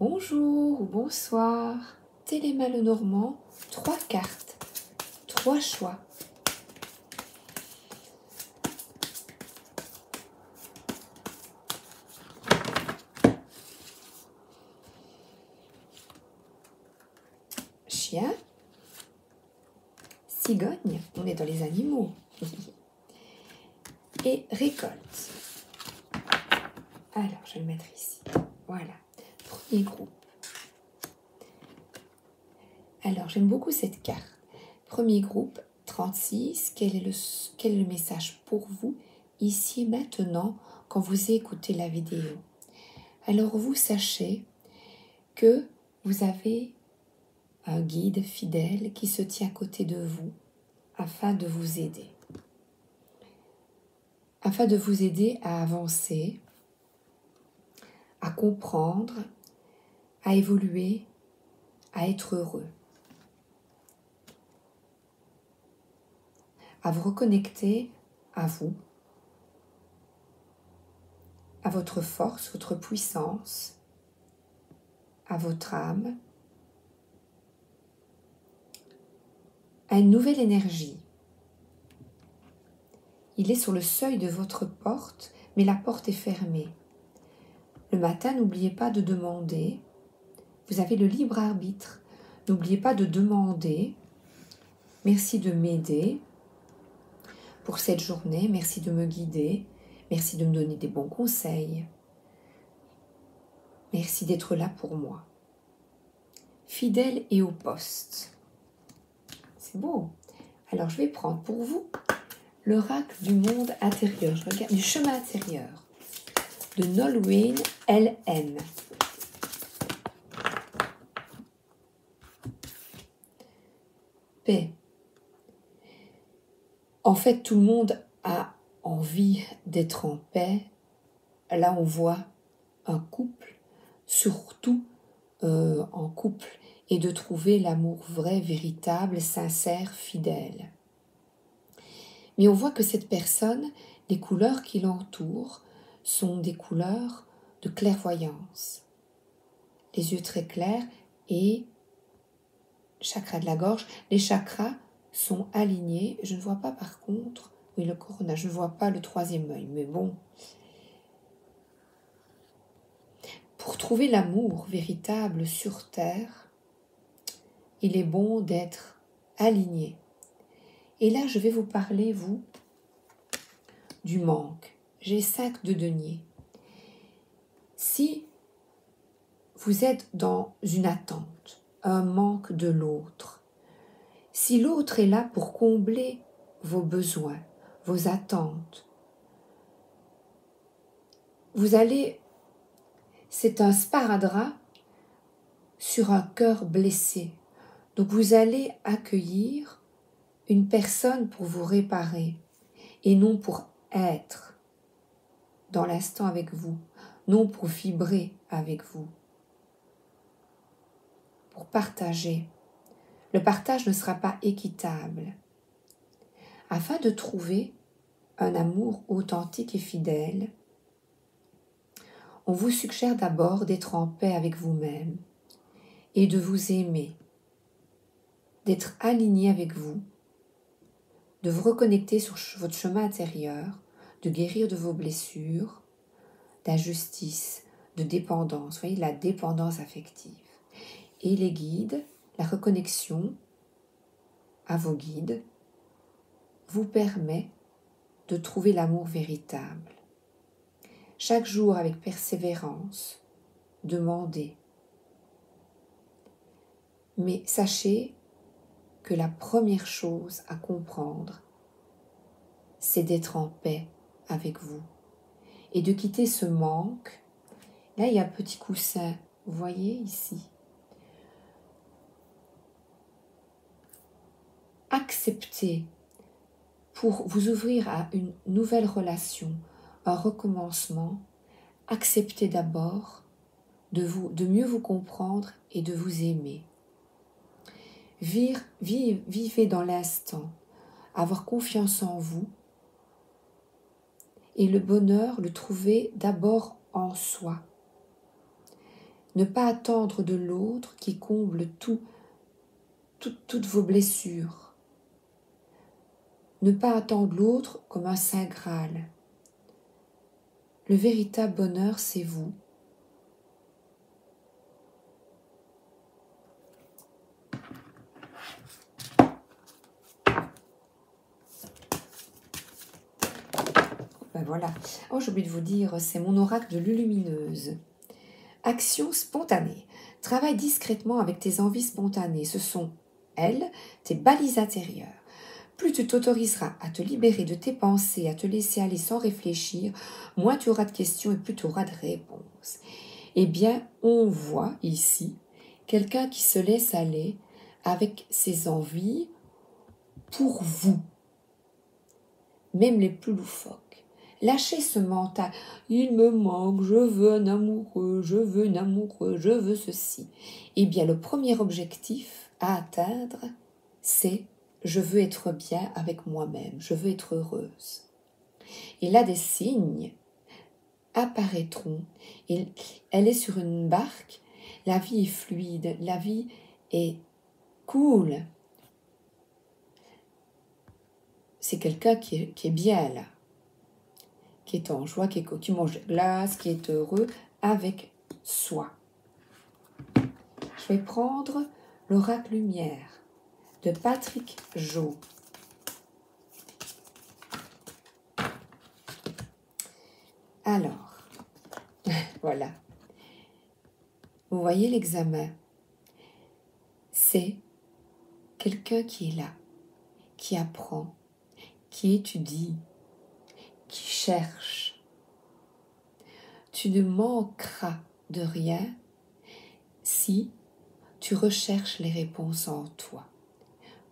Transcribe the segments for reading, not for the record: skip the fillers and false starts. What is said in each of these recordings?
Bonjour ou bonsoir, Téléma Lenormand, 3 cartes, 3 choix. Chien, cigogne, on est dans les animaux. Et récolte. Alors, je vais le mettre ici. Voilà, premier groupe. Alors, j'aime beaucoup cette carte. Premier groupe, 36. Quel est le message pour vous, ici et maintenant, quand vous écoutez la vidéo? Alors, vous sachez que vous avez un guide fidèle qui se tient à côté de vous afin de vous aider. Afin de vous aider à avancer, à comprendre, à évoluer, à être heureux. À vous reconnecter à vous, à votre force, votre puissance, à votre âme, à une nouvelle énergie. Il est sur le seuil de votre porte, mais la porte est fermée. Le matin, n'oubliez pas de demander. Vous avez le libre arbitre. N'oubliez pas de demander. Merci de m'aider pour cette journée. Merci de me guider. Merci de me donner des bons conseils. Merci d'être là pour moi. Fidèle et au poste. C'est beau. Alors, je vais prendre pour vous l'oracle du monde intérieur. Je regarde du chemin intérieur de Nolwenn L.M. Paix. En fait, tout le monde a envie d'être en paix. Là, on voit un couple, surtout en couple, et de trouver l'amour vrai, véritable, sincère, fidèle. Mais on voit que cette personne, les couleurs qui l'entourent, sont des couleurs de clairvoyance. Les yeux très clairs et chakra de la gorge. Les chakras sont alignés. Je ne vois pas par contre, oui le corona, je ne vois pas le troisième œil, mais bon. Pour trouver l'amour véritable sur terre, il est bon d'être aligné. Et là, je vais vous parler, vous, du manque. J'ai 5 de denier. Si vous êtes dans une attente, un manque de l'autre, si l'autre est là pour combler vos besoins, vos attentes, vous allez, c'est un sparadrap sur un cœur blessé. Donc vous allez accueillir une personne pour vous réparer et non pour être dans l'instant avec vous, non pour vibrer avec vous, pour partager. Le partage ne sera pas équitable. Afin de trouver un amour authentique et fidèle, on vous suggère d'abord d'être en paix avec vous-même et de vous aimer, d'être aligné avec vous, de vous reconnecter sur votre chemin intérieur, de guérir de vos blessures, d'injustice, de dépendance. Vous voyez, la dépendance affective. Et les guides, la reconnexion à vos guides, vous permet de trouver l'amour véritable. Chaque jour, avec persévérance, demandez. Mais sachez que la première chose à comprendre, c'est d'être en paix avec vous et de quitter ce manque. Là, il y a un petit coussin, vous voyez ici. Acceptez pour vous ouvrir à une nouvelle relation, un recommencement. Acceptez d'abord de mieux vous comprendre et de vous aimer. Vivez dans l'instant, avoir confiance en vous et le bonheur, le trouver d'abord en soi. Ne pas attendre de l'autre qui comble toutes vos blessures. Ne pas attendre l'autre comme un saint Graal. Le véritable bonheur, c'est vous. Ben voilà. Oh, j'ai oublié de vous dire, c'est mon oracle de l'Ulumineuse. Action spontanée. Travaille discrètement avec tes envies spontanées. Ce sont, elles, tes balises intérieures. Plus tu t'autoriseras à te libérer de tes pensées, à te laisser aller sans réfléchir, moins tu auras de questions et plus tu auras de réponses. Eh bien, on voit ici quelqu'un qui se laisse aller avec ses envies pour vous, même les plus loufoques. Lâchez ce mental. Il me manque, je veux un amoureux, je veux une amoureuse, je veux ceci. Eh bien, le premier objectif à atteindre, c'est je veux être bien avec moi-même, je veux être heureuse. Et là, des signes apparaîtront. Et elle est sur une barque, la vie est fluide, la vie est cool. C'est quelqu'un qui est bien là, qui est en joie, qui mange de glace, qui est heureux avec soi. Je vais prendre l'oracle lumière de Patrick Jo. Alors, voilà. Vous voyez l'examen. C'est quelqu'un qui est là, qui apprend, qui étudie, qui cherche. Tu ne manqueras de rien si tu recherches les réponses en toi.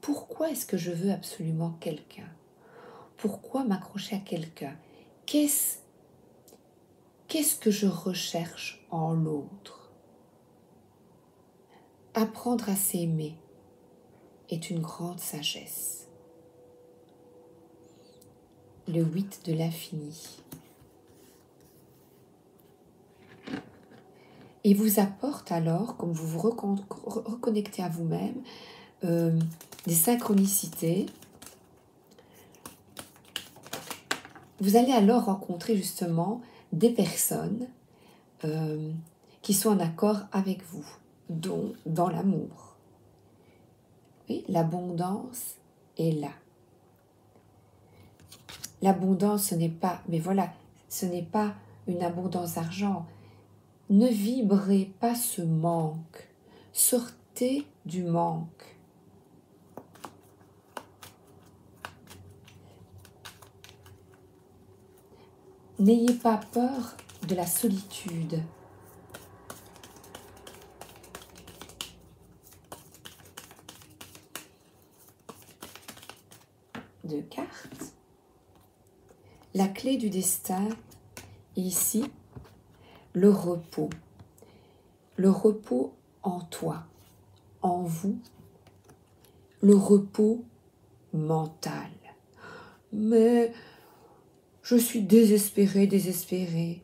Pourquoi est-ce que je veux absolument quelqu'un? Pourquoi m'accrocher à quelqu'un? Qu'est-ce que je recherche en l'autre? Apprendre à s'aimer est une grande sagesse. Le 8 de l'infini. Et vous apporte alors, comme vous vous reconnectez à vous-même, des synchronicités. Vous allez alors rencontrer justement des personnes qui sont en accord avec vous, dont dans l'amour. Oui, l'abondance est là. L'abondance, ce n'est pas, mais voilà, ce n'est pas une abondance d'argent. Ne vibrez pas ce manque. Sortez du manque. N'ayez pas peur de la solitude. De cartes. La clé du destin est ici, le repos. Le repos en toi, en vous. Le repos mental. Mais je suis désespérée.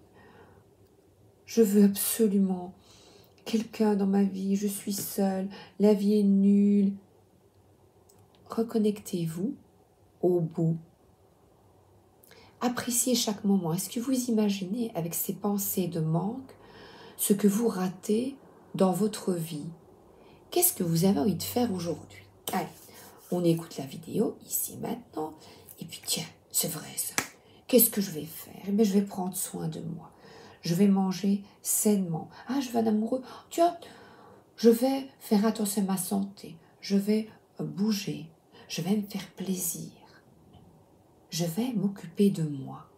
Je veux absolument quelqu'un dans ma vie. Je suis seule. La vie est nulle. Reconnectez-vous au beau. Appréciez chaque moment. Est-ce que vous imaginez avec ces pensées de manque ce que vous ratez dans votre vie? Qu'est-ce que vous avez envie de faire aujourd'hui? Allez, on écoute la vidéo ici maintenant. Et puis tiens, c'est vrai ça. Qu'est-ce que je vais faire? Eh bien, je vais prendre soin de moi. Je vais manger sainement. Ah, je veux un amoureux. Tiens, je vais faire attention à ma santé. Je vais bouger. Je vais me faire plaisir. Je vais m'occuper de moi.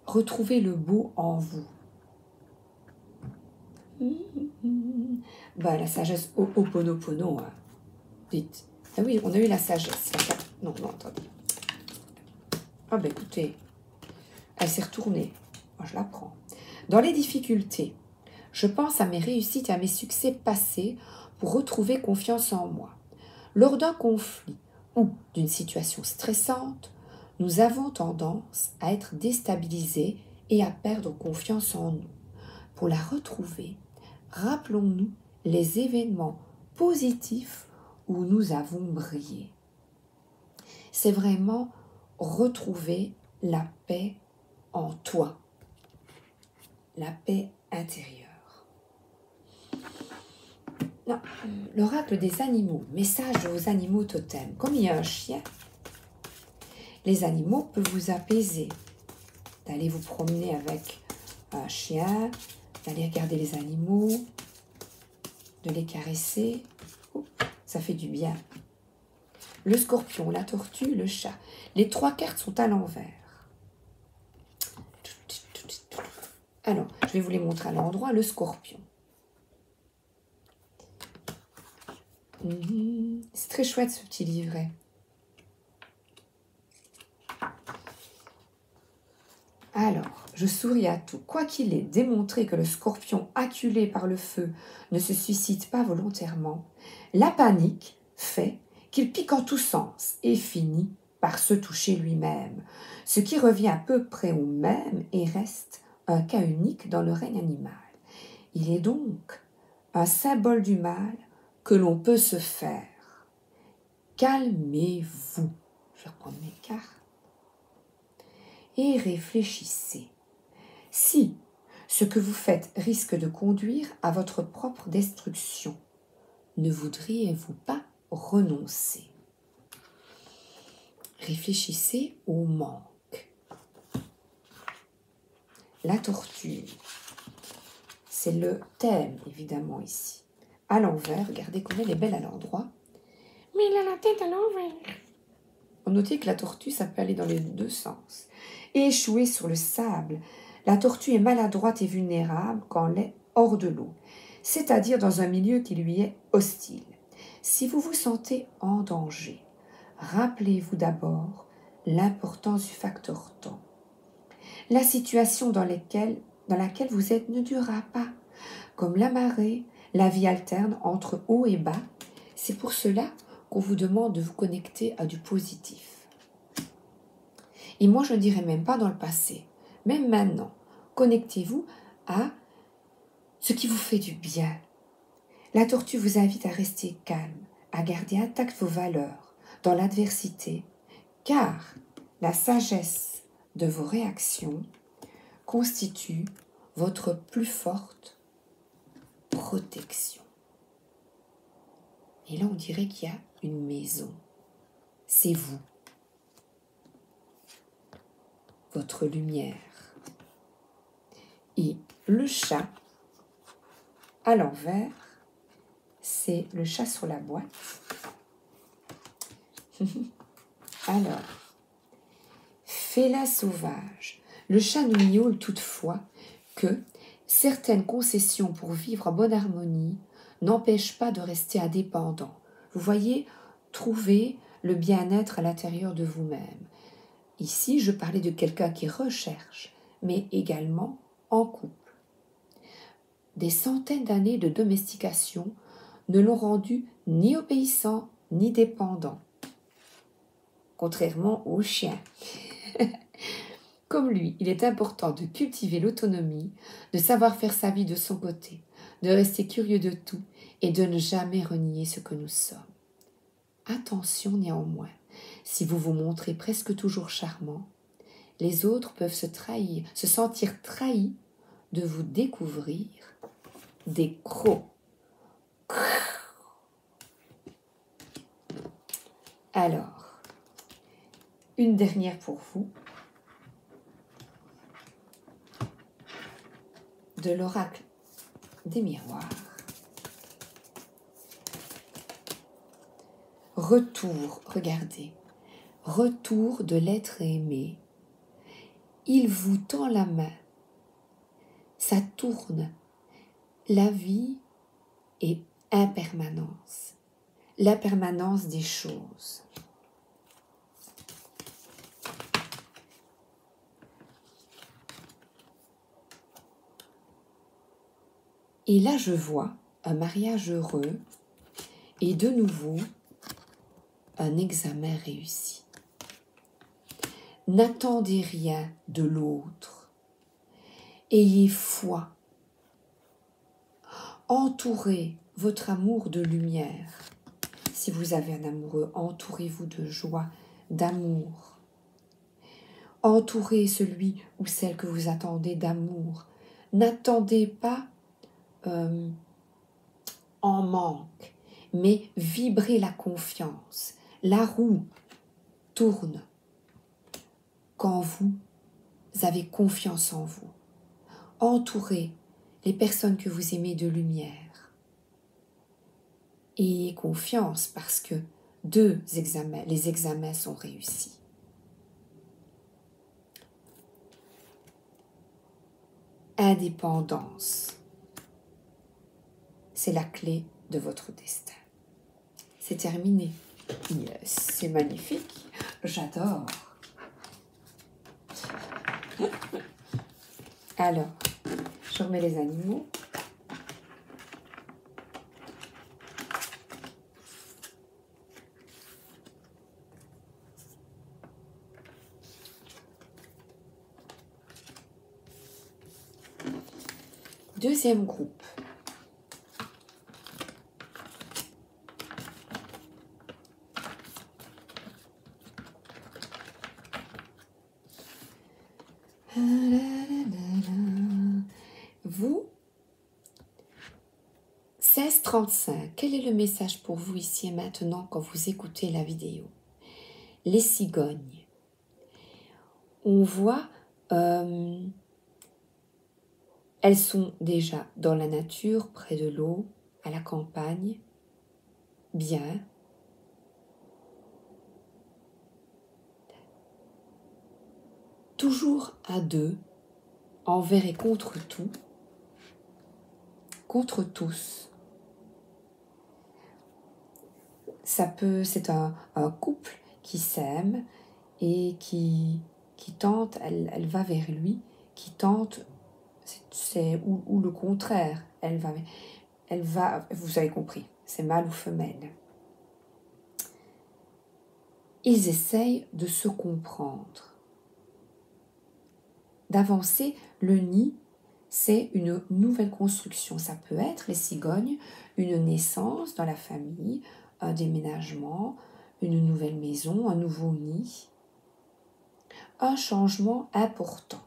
Retrouvez le beau en vous. Bah, la sagesse Ho'oponopono, hein. Dites. Ah oui, on a eu la sagesse. Non, attendez. Ah ben écoutez, elle s'est retournée. Moi, je la prends. Dans les difficultés, je pense à mes réussites et à mes succès passés pour retrouver confiance en moi. Lors d'un conflit ou d'une situation stressante, nous avons tendance à être déstabilisés et à perdre confiance en nous. Pour la retrouver, rappelons-nous les événements positifs où nous avons brillé. C'est vraiment retrouver la paix en toi, la paix intérieure. L'oracle des animaux, message aux animaux totems. Comme il y a un chien, les animaux peuvent vous apaiser. D'aller vous promener avec un chien, d'aller regarder les animaux, de les caresser. Ça fait du bien. Le scorpion, la tortue, le chat. Les 3 cartes sont à l'envers. Alors, je vais vous les montrer à l'endroit. Le scorpion. C'est très chouette ce petit livret. Alors, je souris à tout. Quoi qu'il ait démontré que le scorpion acculé par le feu ne se suicide pas volontairement, la panique fait qu'il pique en tous sens et finit par se toucher lui-même, ce qui revient à peu près au même et reste un cas unique dans le règne animal. Il est donc un symbole du mal que l'on peut se faire. Calmez-vous. Je vais reprendre mes cartes. Et réfléchissez. Si ce que vous faites risque de conduire à votre propre destruction, ne voudriez-vous pas renoncer? Réfléchissez au manque. La torture, c'est le thème évidemment ici. À l'envers, regardez comme elle est belle à l'endroit. Mais il a la tête à l'envers. Notez que la tortue, ça peut aller dans les 2 sens. Échouée sur le sable, la tortue est maladroite et vulnérable quand elle est hors de l'eau, c'est-à-dire dans un milieu qui lui est hostile. Si vous vous sentez en danger, rappelez-vous d'abord l'importance du facteur temps. La situation dans laquelle vous êtes ne durera pas. Comme la marée, la vie alterne entre haut et bas. C'est pour cela qu'on vous demande de vous connecter à du positif. Et moi, je ne dirais même pas dans le passé, même maintenant. Connectez-vous à ce qui vous fait du bien. La tortue vous invite à rester calme, à garder intactes vos valeurs dans l'adversité, car la sagesse de vos réactions constitue votre plus forte protection. Et là, on dirait qu'il y a une maison. C'est vous. Votre lumière. Et le chat, à l'envers, c'est le chat sur la boîte. Alors, félin sauvage. Le chat nous miaule toutefois que certaines concessions pour vivre en bonne harmonie n'empêchent pas de rester indépendant. Vous voyez, trouver le bien-être à l'intérieur de vous-même. Ici, je parlais de quelqu'un qui recherche, mais également en couple. Des centaines d'années de domestication ne l'ont rendu ni obéissant ni dépendant, contrairement au chien. Comme lui, il est important de cultiver l'autonomie, de savoir faire sa vie de son côté, de rester curieux de tout et de ne jamais renier ce que nous sommes. Attention néanmoins, si vous vous montrez presque toujours charmant, les autres peuvent se sentir trahis de vous découvrir des crocs. Alors, une dernière pour vous, de l'oracle des miroirs. Retour, regardez, retour de l'être aimé. Il vous tend la main. Ça tourne. La vie est impermanence. L'impermanence des choses. Et là, je vois un mariage heureux et de nouveau un examen réussi. N'attendez rien de l'autre. Ayez foi. Entourez votre amour de lumière. Si vous avez un amoureux, entourez-vous de joie, d'amour. Entourez celui ou celle que vous attendez d'amour. N'attendez pas en manque, mais vibrez la confiance. La roue tourne quand vous avez confiance en vous. Entourez les personnes que vous aimez de lumière. Ayez confiance parce que les examens sont réussis. Indépendance. C'est la clé de votre destin. C'est terminé. Yes, c'est magnifique. J'adore. Alors, je remets les animaux. Deuxième groupe. Vous, 1635, quel est le message pour vous ici et maintenant quand vous écoutez la vidéo? Les cigognes. On voit, elles sont déjà dans la nature, près de l'eau, à la campagne, bien. Toujours à deux, envers et contre tout, contre tous. C'est un couple qui s'aime et qui tente, elle va vers lui, qui tente, ou le contraire, elle va, vous avez compris, c'est mâle ou femelle. Ils essayent de se comprendre, d'avancer. Le nid, c'est une nouvelle construction. Ça peut être, les cigognes, une naissance dans la famille, un déménagement, une nouvelle maison, un nouveau nid, un changement important.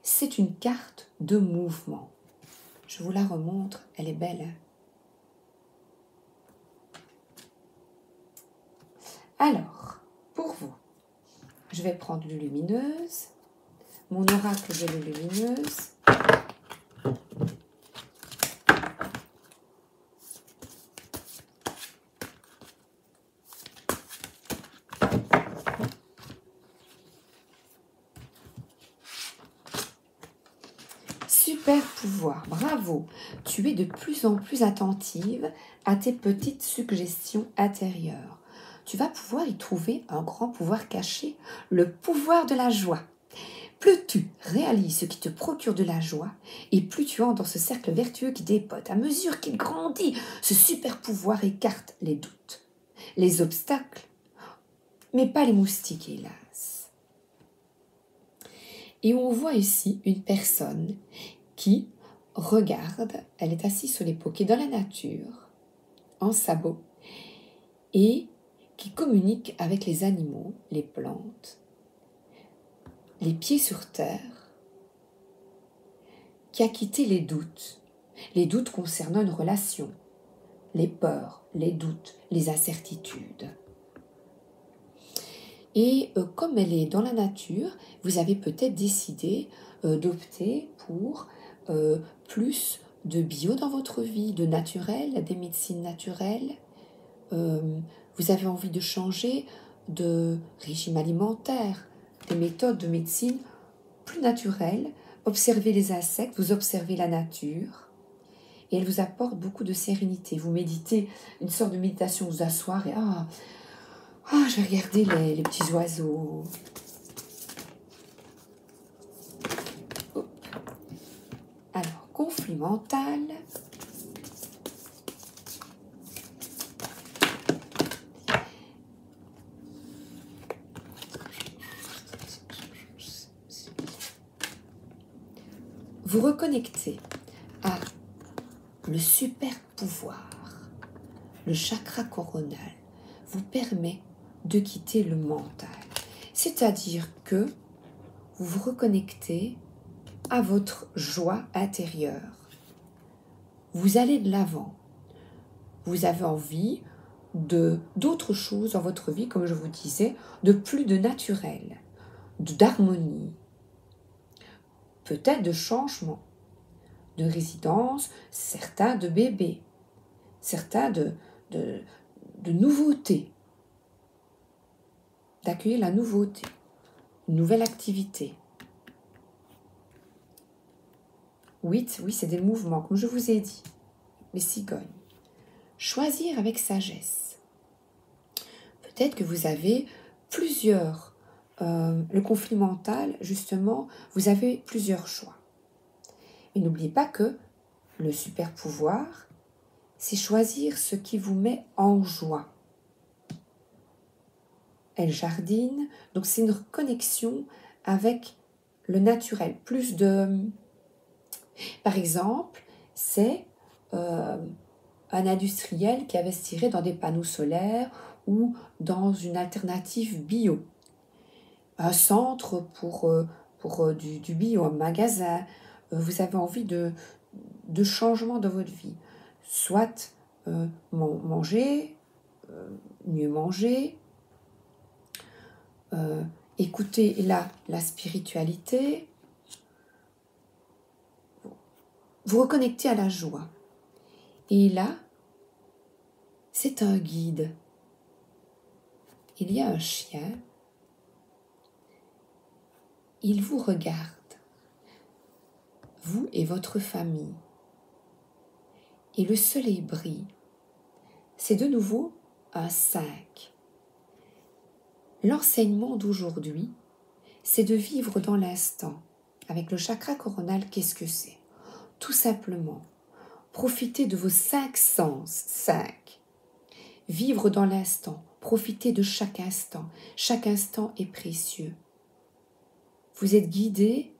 C'est une carte de mouvement. Je vous la remontre, elle est belle. Alors, pour vous, je vais prendre une lumineuse, mon oracle de lumineuse. Super pouvoir, bravo. Tu es de plus en plus attentive à tes petites suggestions intérieures. Tu vas pouvoir y trouver un grand pouvoir caché, le pouvoir de la joie. Plus tu réalises ce qui te procure de la joie, et plus tu entres dans ce cercle vertueux qui dépote. À mesure qu'il grandit, ce super pouvoir écarte les doutes, les obstacles, mais pas les moustiques, hélas. Et on voit ici une personne qui regarde, elle est assise sur les poquets dans la nature, en sabot, et qui communique avec les animaux, les plantes, les pieds sur terre, qui a quitté les doutes concernant une relation, les peurs, les doutes, les incertitudes. Et comme elle est dans la nature, vous avez peut-être décidé d'opter pour plus de bio dans votre vie, de naturel, des médecines naturelles. Vous avez envie de changer de régime alimentaire, des méthodes de médecine plus naturelles. Observez les insectes, vous observez la nature et elle vous apporte beaucoup de sérénité. Vous méditez, une sorte de méditation, vous asseoir et je vais regarder les petits oiseaux. Alors, conflit mental. vous reconnectez à le super pouvoir. Le chakra coronal vous permet de quitter le mental. C'est-à-dire que vous vous reconnectez à votre joie intérieure. Vous allez de l'avant. Vous avez envie d'autres choses dans votre vie, comme je vous disais, de plus de naturel, d'harmonie, peut-être de changement, de résidence, certains de bébés, certains de nouveautés, d'accueillir la nouveauté, une nouvelle activité. 8, oui, c'est des mouvements, comme je vous ai dit, les cigognes. Choisir avec sagesse. Peut-être que vous avez plusieurs, le conflit mental, justement, vous avez plusieurs choix. Et n'oubliez pas que le super pouvoir, c'est choisir ce qui vous met en joie. Elle jardine, donc c'est une connexion avec le naturel. Plus de... Par exemple, c'est un industriel qui investirait dans des panneaux solaires ou dans une alternative bio. Un centre pour du bio, un magasin. Vous avez envie de changement dans votre vie. Soit manger, mieux manger, écouter la spiritualité, vous reconnecter à la joie. Et là, c'est un guide. Il y a un chien. Il vous regarde, vous et votre famille. Et le soleil brille. C'est de nouveau un 5. L'enseignement d'aujourd'hui, c'est de vivre dans l'instant. Avec le chakra coronal, qu'est-ce que c'est? Tout simplement, profitez de vos 5 sens. 5. Vivre dans l'instant. Profitez de chaque instant. Chaque instant est précieux. Vous êtes guidé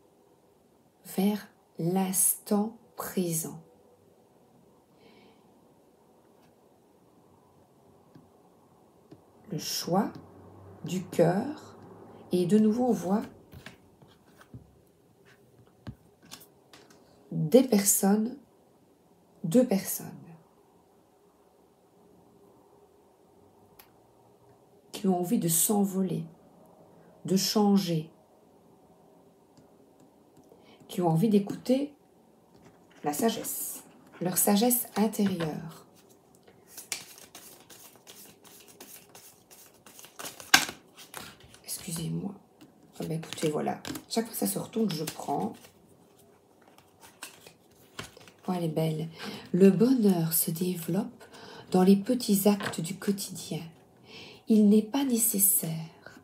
vers l'instant présent. Le choix du cœur, et de nouveau on voit des personnes, 2 personnes qui ont envie de s'envoler, de changer, qui ont envie d'écouter la sagesse, leur sagesse intérieure. Excusez-moi. Oh ben écoutez, voilà. Chaque fois que ça se retourne, je prends. Oh, elle est belle. Le bonheur se développe dans les petits actes du quotidien. Il n'est pas nécessaire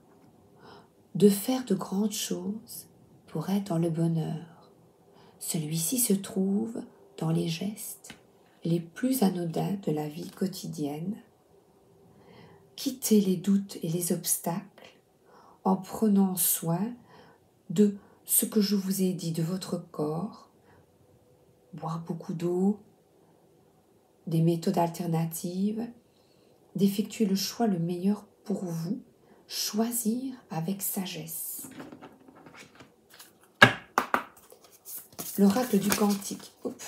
de faire de grandes choses pour être dans le bonheur. Celui-ci se trouve dans les gestes les plus anodins de la vie quotidienne. Quittez les doutes et les obstacles en prenant soin de ce que je vous ai dit, de votre corps, boire beaucoup d'eau, des méthodes alternatives, d'effectuer le choix le meilleur pour vous, choisir avec sagesse. L'oracle du cantique. Hop.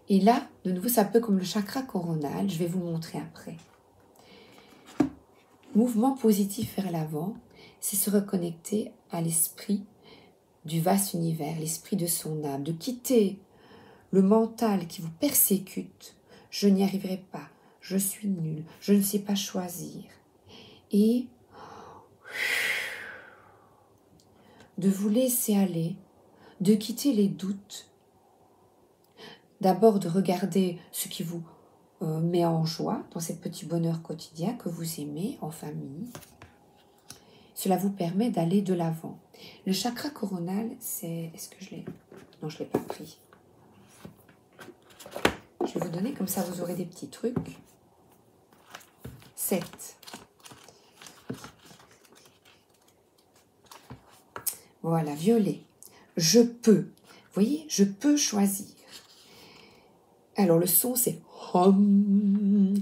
Et là, de nouveau, c'est un peu comme le chakra coronal, je vais vous montrer après. Mouvement positif vers l'avant, c'est se reconnecter à l'esprit du vaste univers, l'esprit de son âme, de quitter le mental qui vous persécute. Je n'y arriverai pas, je suis nul, je ne sais pas choisir. Et de vous laisser aller, de quitter les doutes, d'abord de regarder ce qui vous met en joie dans ces petits bonheurs quotidiens que vous aimez en famille. Cela vous permet d'aller de l'avant. Le chakra coronal, c'est... Est-ce que je l'ai... Non, je ne l'ai pas pris. Je vais vous donner, comme ça vous aurez des petits trucs. 7. Voilà, violet. Je peux. Vous voyez, je peux choisir. Alors le son c'est hum.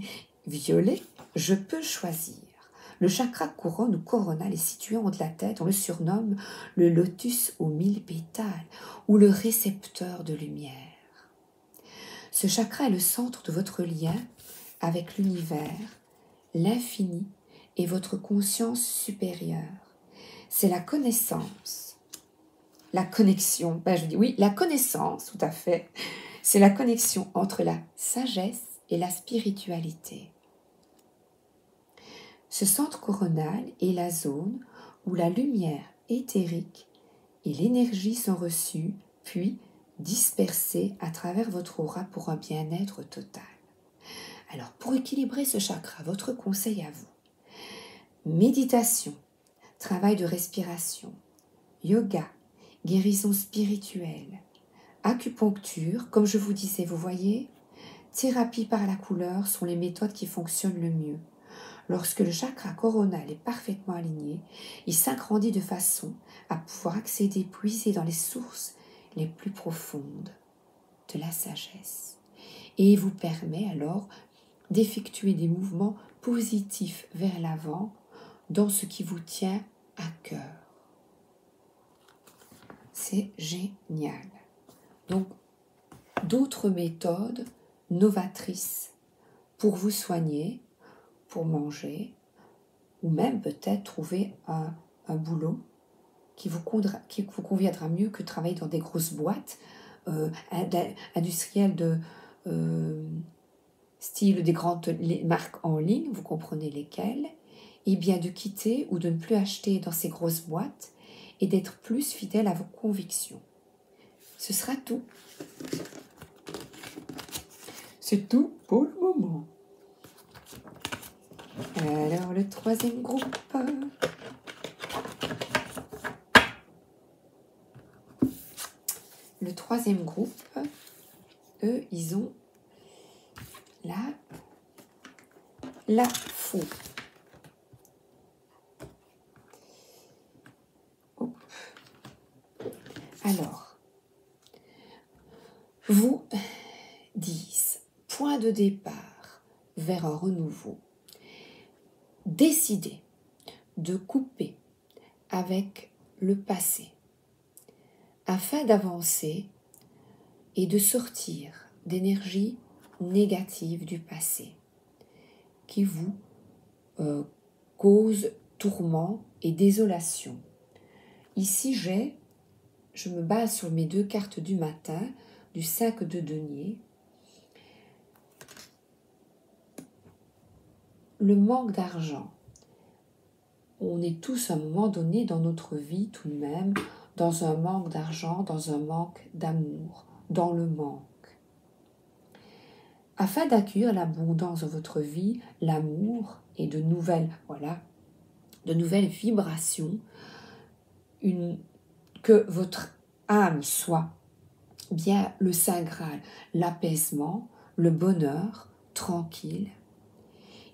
Violet, je peux choisir. Le chakra couronne ou coronal est situé en haut de la tête. On le surnomme le lotus aux 1000 pétales ou le récepteur de lumière. Ce chakra est le centre de votre lien avec l'univers, l'infini et votre conscience supérieure. C'est la connaissance, la connexion, je dis oui, la connaissance, tout à fait. C'est la connexion entre la sagesse et la spiritualité. Ce centre coronal est la zone où la lumière éthérique et l'énergie sont reçues, puis dispersées à travers votre aura pour un bien-être total. Alors, pour équilibrer ce chakra, votre conseil à vous, méditation, travail de respiration, yoga, guérison spirituelle, acupuncture, comme je vous disais, vous voyez, thérapie par la couleur sont les méthodes qui fonctionnent le mieux. Lorsque le chakra coronal est parfaitement aligné, il s'agrandit de façon à pouvoir accéder, puiser dans les sources les plus profondes de la sagesse. Et il vous permet alors d'effectuer des mouvements positifs vers l'avant dans ce qui vous tient à cœur. C'est génial. Donc, d'autres méthodes novatrices pour vous soigner, pour manger, ou même peut-être trouver un boulot qui vous conviendra mieux que travailler dans des grosses boîtes industrielles de style des grandes marques en ligne, vous comprenez lesquelles, et bien de quitter ou de ne plus acheter dans ces grosses boîtes et d'être plus fidèle à vos convictions. Ce sera tout. C'est tout pour le moment. Alors, le troisième groupe. Le troisième groupe, eux, ils ont la faux. Hop. Alors, vous disent, point de départ vers un renouveau. Décidez de couper avec le passé afin d'avancer et de sortir d'énergie négative du passé qui vous cause tourment et désolation. Ici, je me base sur mes 2 cartes du matin, du 5 de denier. Le manque d'argent. On est tous à un moment donné dans notre vie tout de même dans un manque d'argent, dans un manque d'amour, dans le manque. Afin d'accueillir l'abondance dans votre vie, l'amour et de nouvelles vibrations, que votre âme soit bien le Saint Graal, l'apaisement, le bonheur, tranquille.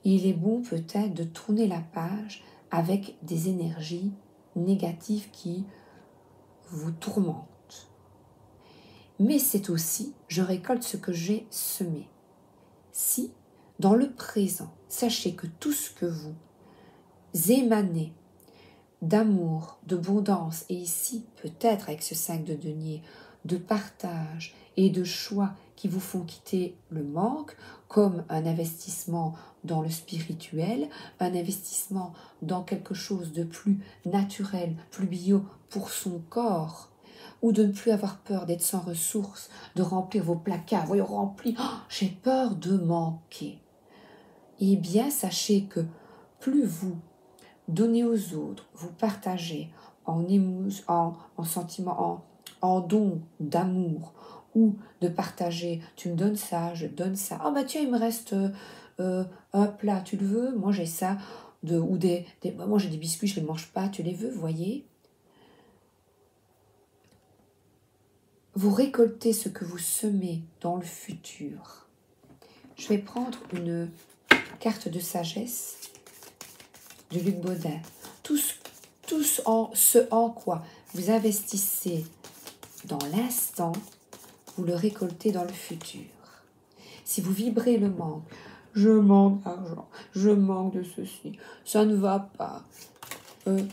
Il est bon peut-être de tourner la page avec des énergies négatives qui vous tourmentent. Mais c'est aussi, je récolte ce que j'ai semé. Si, dans le présent, sachez que tout ce que vous émanez d'amour, de abondance, et ici, peut-être avec ce 5 de denier, de partage et de choix qui vous font quitter le manque, comme un investissement dans le spirituel, un investissement dans quelque chose de plus naturel, plus bio pour son corps, ou de ne plus avoir peur d'être sans ressources, de remplir vos placards, voyons remplis, j'ai peur de manquer. Eh bien, sachez que plus vous donnez aux autres, vous partagez en sentiment, en don d'amour, ou de partager, tu me donnes ça, je donne ça, ah bah tiens, il me reste un plat, tu le veux, moi j'ai ça, moi j'ai des biscuits, je ne les mange pas, tu les veux, vous voyez. Vous récoltez ce que vous semez dans le futur. Je vais prendre une carte de sagesse de Luc Baudin. Tout ce tout ce en quoi vous investissez dans l'instant, vous le récoltez dans le futur. Si vous vibrez le manque, je manque d'argent, je manque de ceci, ça ne va pas, le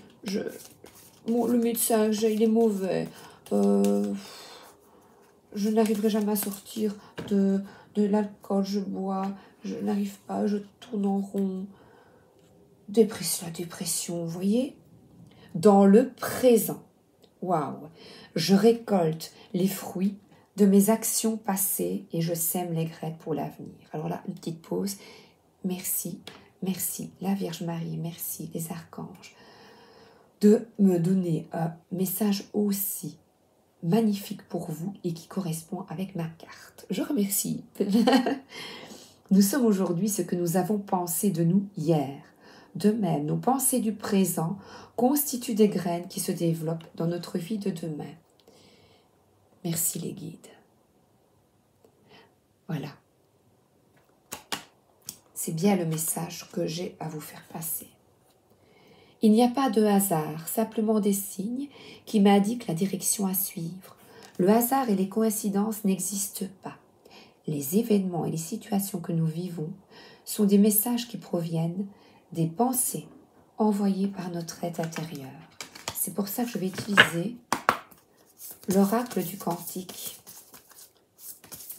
médecin, il est mauvais, je n'arriverai jamais à sortir de l'alcool, je bois, je n'arrive pas, je tourne en rond. La dépression, vous voyez? Dans le présent, waouh, je récolte les fruits de mes actions passées et je sème les graines pour l'avenir. Alors là, une petite pause. Merci, merci la Vierge Marie, merci les archanges de me donner un message aussi magnifique pour vous et qui correspond avec ma carte. Je remercie. Nous sommes aujourd'hui ce que nous avons pensé de nous hier. De même, nos pensées du présent constituent des graines qui se développent dans notre vie de demain. Merci les guides. Voilà. C'est bien le message que j'ai à vous faire passer. Il n'y a pas de hasard, simplement des signes qui m'indiquent la direction à suivre. Le hasard et les coïncidences n'existent pas. Les événements et les situations que nous vivons sont des messages qui proviennent des pensées envoyées par notre être intérieur. C'est pour ça que je vais utiliser l'oracle du Cantique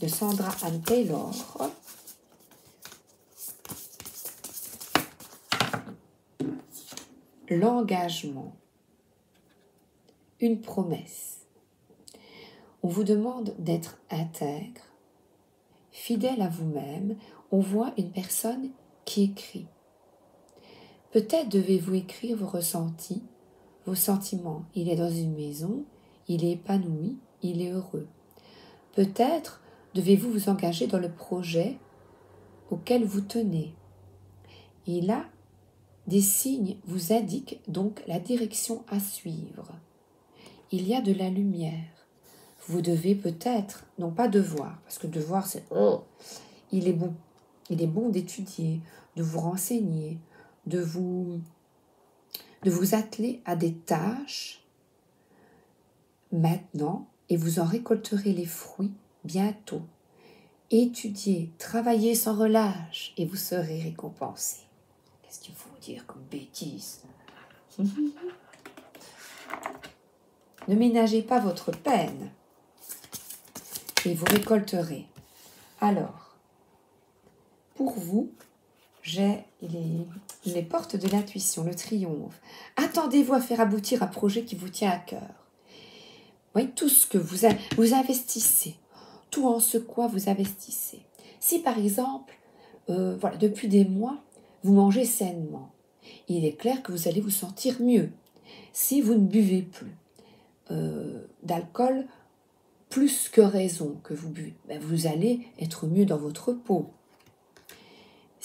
de Sandra Anne Taylor. L'engagement, une promesse. On vous demande d'être intègre, fidèle à vous-même. On voit une personne qui écrit. Peut-être devez-vous écrire vos ressentis, vos sentiments. Il est dans une maison, il est épanoui, il est heureux. Peut-être devez-vous vous engager dans le projet auquel vous tenez. Et là, des signes vous indiquent donc la direction à suivre. Il y a de la lumière. Vous devez peut-être, non pas devoir, parce que devoir c'est il est bon. Il est bon d'étudier, de vous renseigner, de vous atteler à des tâches maintenant et vous en récolterez les fruits bientôt. Étudiez, travaillez sans relâche et vous serez récompensé. Qu'est-ce qu'il faut dire comme bêtise? Ne ménagez pas votre peine et vous récolterez. Alors, pour vous, j'ai les portes de l'intuition, le triomphe. Attendez-vous à faire aboutir un projet qui vous tient à cœur. Oui, tout ce que vous investissez, tout en ce quoi vous investissez. Si par exemple, voilà, depuis des mois, vous mangez sainement, il est clair que vous allez vous sentir mieux. Si vous ne buvez plus d'alcool, plus que raison que vous buvez, ben vous allez être mieux dans votre peau.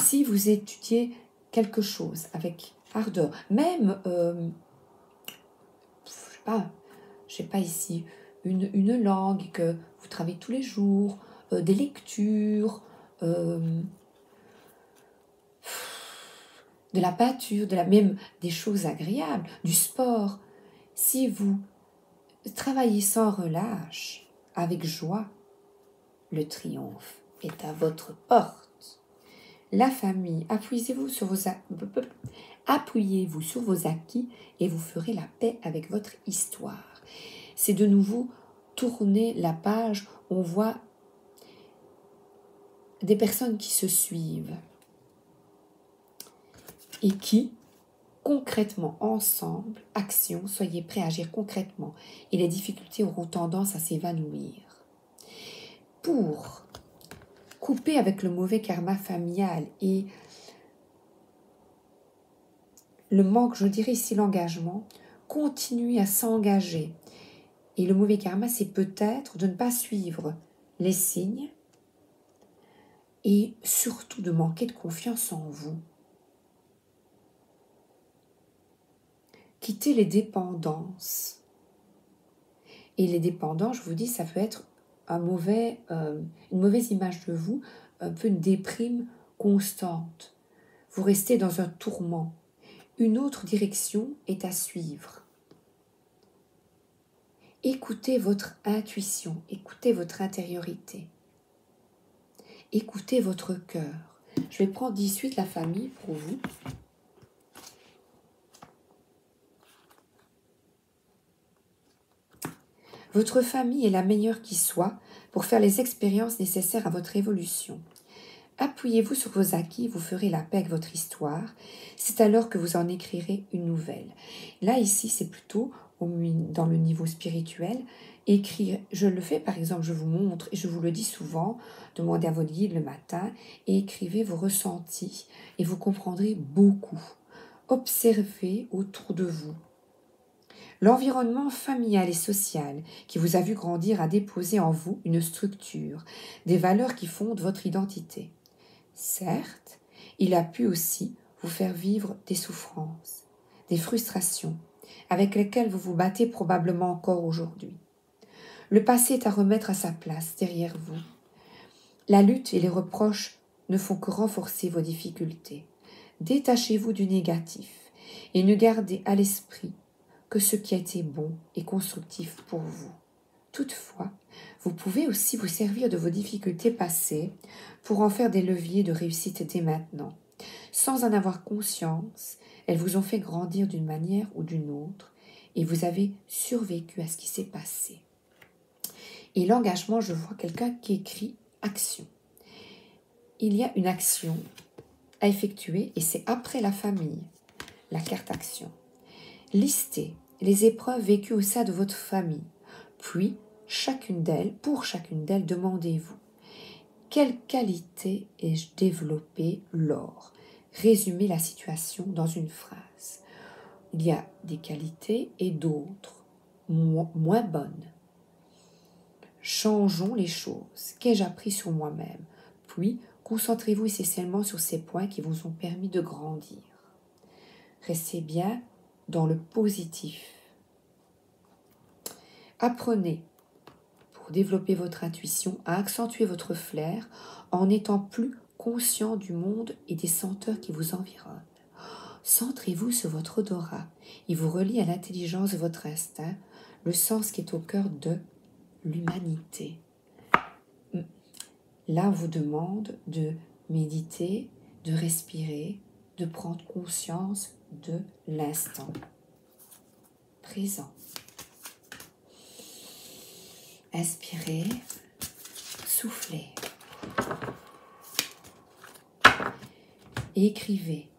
Si vous étudiez quelque chose avec ardeur, même, je sais pas ici, une langue que vous travaillez tous les jours, des lectures, de la peinture, même des choses agréables, du sport. Si vous travaillez sans relâche, avec joie, le triomphe est à votre porte. La famille, appuyez-vous sur vos acquis et vous ferez la paix avec votre histoire. C'est de nouveau tourner la page, on voit des personnes qui se suivent et qui, concrètement, ensemble, action, soyez prêts à agir concrètement et les difficultés auront tendance à s'évanouir. Pour couper avec le mauvais karma familial et le manque, je dirais ici l'engagement, continuez à s'engager. Et le mauvais karma, c'est peut-être de ne pas suivre les signes et surtout de manquer de confiance en vous. Quittez les dépendances. Et les dépendants, je vous dis, ça peut être une mauvaise image de vous, un peu une déprime constante. Vous restez dans un tourment. une autre direction est à suivre. Écoutez votre intuition, écoutez votre intériorité, écoutez votre cœur. Je vais prendre 18 la famille pour vous. Votre famille est la meilleure qui soit pour faire les expériences nécessaires à votre évolution. Appuyez-vous sur vos acquis, vous ferez la paix avec votre histoire. C'est alors que vous en écrirez une nouvelle. Là, ici, c'est plutôt dans le niveau spirituel. Écrire, je le fais par exemple, je vous montre et je vous le dis souvent, demandez à votre guide le matin et écrivez vos ressentis et vous comprendrez beaucoup. Observez autour de vous. L'environnement familial et social qui vous a vu grandir a déposé en vous une structure, des valeurs qui fondent votre identité. Certes, il a pu aussi vous faire vivre des souffrances, des frustrations, avec lesquelles vous vous battez probablement encore aujourd'hui. Le passé est à remettre à sa place derrière vous. La lutte et les reproches ne font que renforcer vos difficultés. Détachez-vous du négatif et ne gardez à l'esprit que ce qui a été bon et constructif pour vous. Toutefois, vous pouvez aussi vous servir de vos difficultés passées pour en faire des leviers de réussite dès maintenant. Sans en avoir conscience, elles vous ont fait grandir d'une manière ou d'une autre et vous avez survécu à ce qui s'est passé. Et l'engagement, je vois quelqu'un qui écrit action. Il y a une action à effectuer et c'est après la famille, la carte action. Listez les épreuves vécues au sein de votre famille, puis pour chacune d'elles, demandez-vous quelle qualité ai-je développée lors? Résumez la situation dans une phrase. Il y a des qualités et d'autres moins bonnes. Changeons les choses. Qu'ai-je appris sur moi-même? Puis, concentrez-vous essentiellement sur ces points qui vous ont permis de grandir. Restez bien dans le positif. Apprenez, pour développer votre intuition, à accentuer votre flair en étant plus conscient du monde et des senteurs qui vous environnent. Centrez-vous sur votre odorat. Il vous relie à l'intelligence de votre instinct, le sens qui est au cœur de l'humanité. Là, on vous demande de méditer, de respirer, de prendre conscience de l'instant présent. Inspirez, soufflez. Et écrivez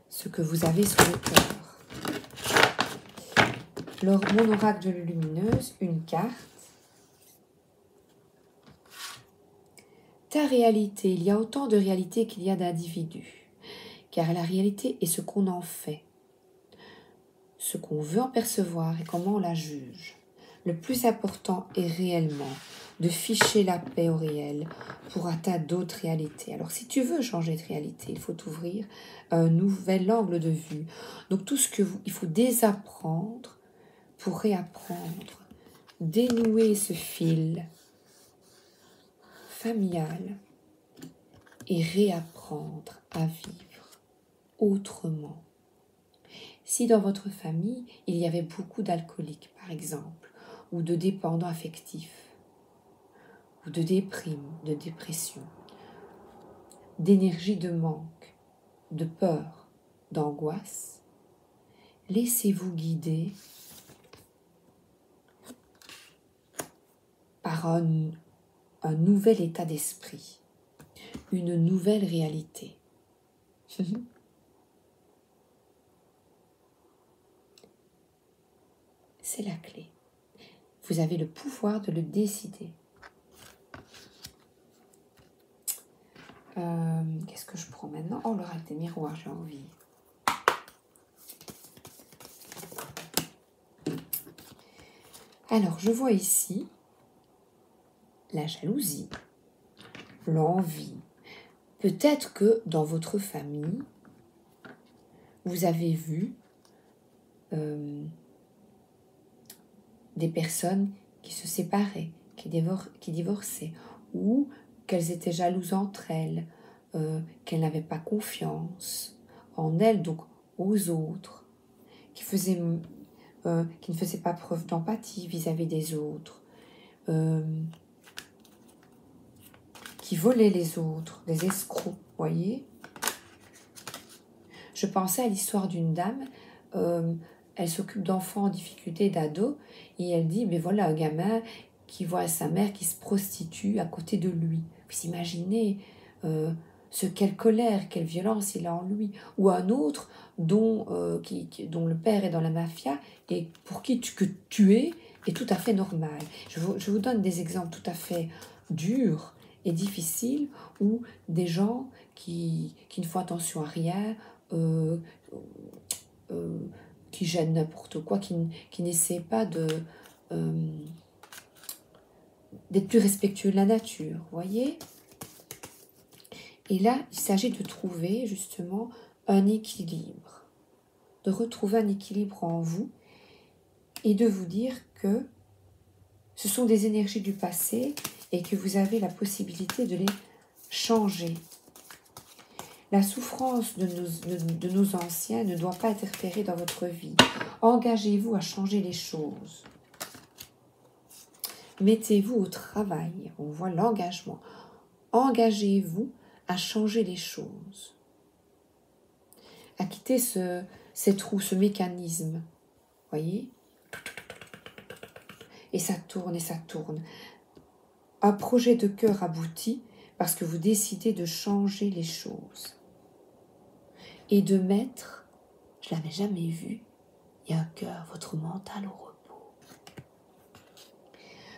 ce que vous avez sur le cœur. Mon oracle de lumineuse, une carte. Ta réalité, il y a autant de réalité qu'il y a d'individus, car la réalité est ce qu'on en fait, ce qu'on veut en percevoir et comment on la juge. Le plus important est réellement de ficher la paix au réel pour atteindre d'autres réalités. Alors si tu veux changer de réalité, il faut t'ouvrir un nouvel angle de vue. Donc tout ce que il faut désapprendre pour réapprendre, dénouer ce fil familial et réapprendre à vivre autrement. Si dans votre famille, il y avait beaucoup d'alcooliques, par exemple, ou de dépendants affectifs, ou de déprime, de dépression, d'énergie de manque, de peur, d'angoisse, laissez-vous guider par un nouvel état d'esprit, une nouvelle réalité. C'est la clé. Vous avez le pouvoir de le décider. Qu'est-ce que je prends maintenant? Oh, l'oracle des miroirs, j'ai envie. Alors, je vois ici la jalousie, l'envie. Peut-être que dans votre famille, vous avez vu des personnes qui se séparaient, qui divorçaient, ou qu'elles étaient jalouses entre elles, qu'elles n'avaient pas confiance en elle, donc aux autres, qui ne faisait pas preuve d'empathie vis-à-vis des autres, qui volaient les autres, des escrocs, voyez. Je pensais à l'histoire d'une dame, elle s'occupe d'enfants en difficulté, d'ados, et elle dit, mais voilà un gamin qui voit sa mère qui se prostitue à côté de lui. Vous imaginez quelle colère, quelle violence il a en lui. Ou un autre dont le père est dans la mafia et pour qui que tuer est tout à fait normal. Je vous donne des exemples tout à fait durs et difficiles où des gens qui ne font attention à rien, qui gênent n'importe quoi, qui n'essaient pas d'être plus respectueux de la nature, voyez. Et là, il s'agit de trouver justement un équilibre, de retrouver un équilibre en vous et de vous dire que ce sont des énergies du passé et que vous avez la possibilité de les changer. La souffrance de nos anciens ne doit pas interférer dans votre vie. Engagez-vous à changer les choses. Mettez-vous au travail. On voit l'engagement. Engagez-vous à changer les choses. À quitter cette roue, ce mécanisme. Voyez ? Et ça tourne et ça tourne. Un projet de cœur aboutit parce que vous décidez de changer les choses. Et de mettre, je ne l'avais jamais vu, il y a un cœur, votre mental au repos.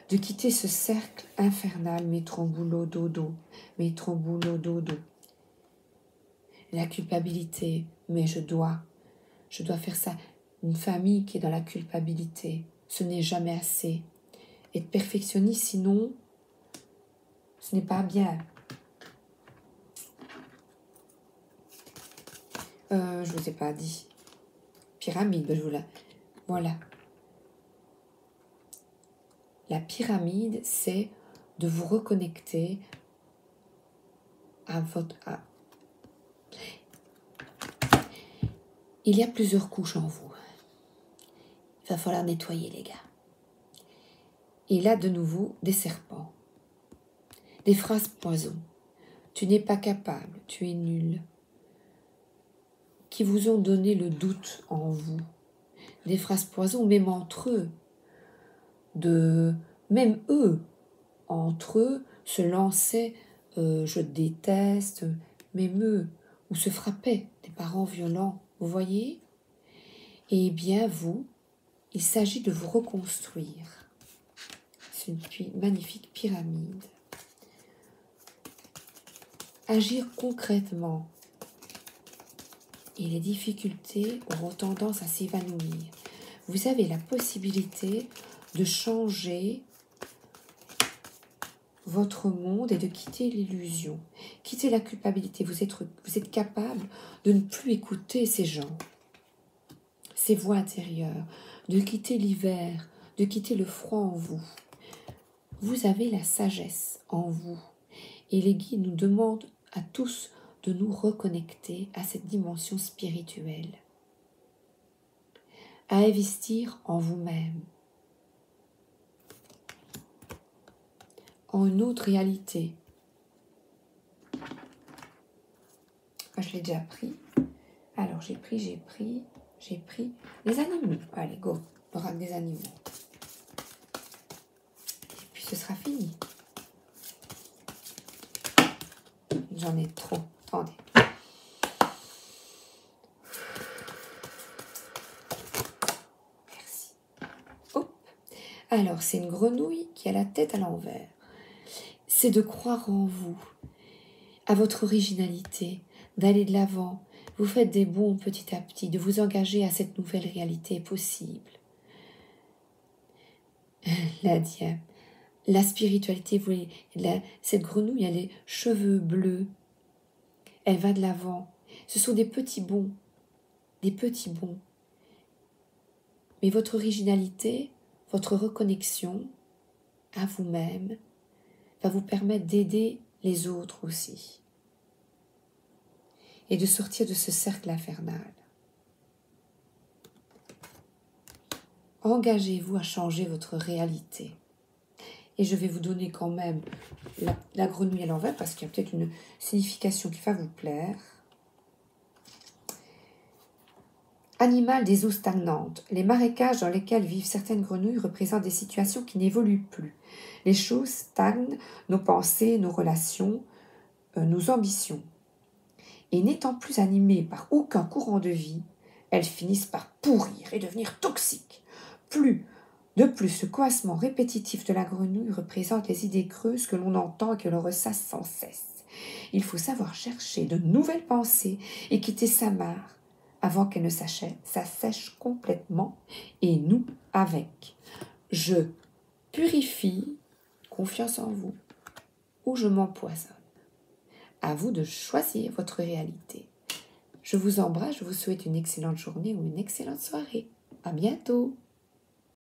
De quitter ce cercle infernal, métro boulot dodo, métro boulot dodo. La culpabilité, mais je dois faire ça. Une famille qui est dans la culpabilité, ce n'est jamais assez. Être perfectionniste, sinon, ce n'est pas bien. Je ne vous ai pas dit. Pyramide, je vous la... Voilà. La pyramide, c'est de vous reconnecter à votre... Il y a plusieurs couches en vous. Il va falloir nettoyer, les gars. Et là, de nouveau, des serpents. Des phrases poison. Tu n'es pas capable, tu es nul. Qui vous ont donné le doute en vous. Des phrases poison, même entre eux. Même eux, entre eux, se lançaient je déteste, même eux, ou se frappaient, des parents violents, vous voyez? Eh bien, vous, il s'agit de vous reconstruire. C'est une magnifique pyramide. Agir concrètement. Et les difficultés auront tendance à s'évanouir. Vous avez la possibilité de changer votre monde et de quitter l'illusion. Quitter la culpabilité. Vous êtes capable de ne plus écouter ces gens, ces voix intérieures, de quitter l'hiver, de quitter le froid en vous. Vous avez la sagesse en vous. Et les guides nous demandent à tous de nous reconnecter à cette dimension spirituelle, à investir en vous-même, en une autre réalité. Je l'ai déjà pris. Alors j'ai pris les animaux. Allez, go, l'oracle des animaux. Et puis ce sera fini. J'en ai trop. Attendez. Merci. Hop. Alors, c'est une grenouille qui a la tête à l'envers. C'est de croire en vous, à votre originalité, d'aller de l'avant. Vous faites des bons petit à petit, de vous engager à cette nouvelle réalité possible. La diable. La spiritualité, cette grenouille, elle a les cheveux bleus. Elle va de l'avant. Ce sont des petits bons. Des petits bons. Mais votre originalité, votre reconnexion à vous-même va vous permettre d'aider les autres aussi. et de sortir de ce cercle infernal. Engagez-vous à changer votre réalité. Et je vais vous donner quand même la grenouille à l'envers parce qu'il y a peut-être une signification qui va vous plaire. Animal des eaux stagnantes, les marécages dans lesquels vivent certaines grenouilles représentent des situations qui n'évoluent plus. Les choses stagnent, nos pensées, nos relations, nos ambitions. Et n'étant plus animées par aucun courant de vie, elles finissent par pourrir et devenir toxiques. De plus, ce coincement répétitif de la grenouille représente les idées creuses que l'on entend et que l'on ressasse sans cesse. Il faut savoir chercher de nouvelles pensées et quitter sa mare avant qu'elle ne s'assèche complètement, et nous avec. Je purifie, confiance en vous, ou je m'empoisonne. À vous de choisir votre réalité. Je vous embrasse, je vous souhaite une excellente journée ou une excellente soirée. À bientôt.